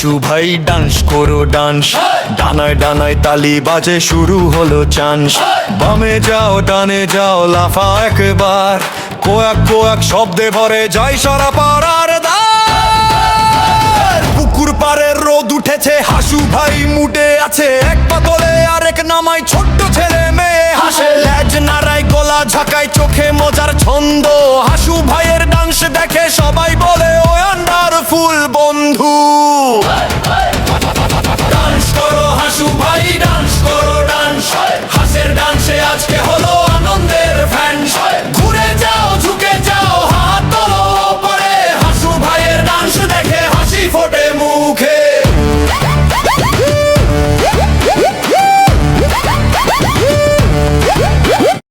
হাসু ভাই ডান্স করো ডান্স, ডানায় ডানায় তালি বাজে শুরু হলো চান্স। বামে যাও ডানে যাও লাফা একবার, কোয়াক কোয়াক শব্দে ভরে যায় সারা পাড়ার দ্বার। পুকুর পাড়ে রোদ উঠেছে, হাসু ভাই মুডে আছে, এক পাতলে আরেক নামায় ছোট্ট ছেলে মেয়ে হাসে। ল্যাজ নাড়ায় গলা ঝাঁকায় চোখে মজার ছন্দ, হাসু ভাইয়ের ডান্স দেখে সবাই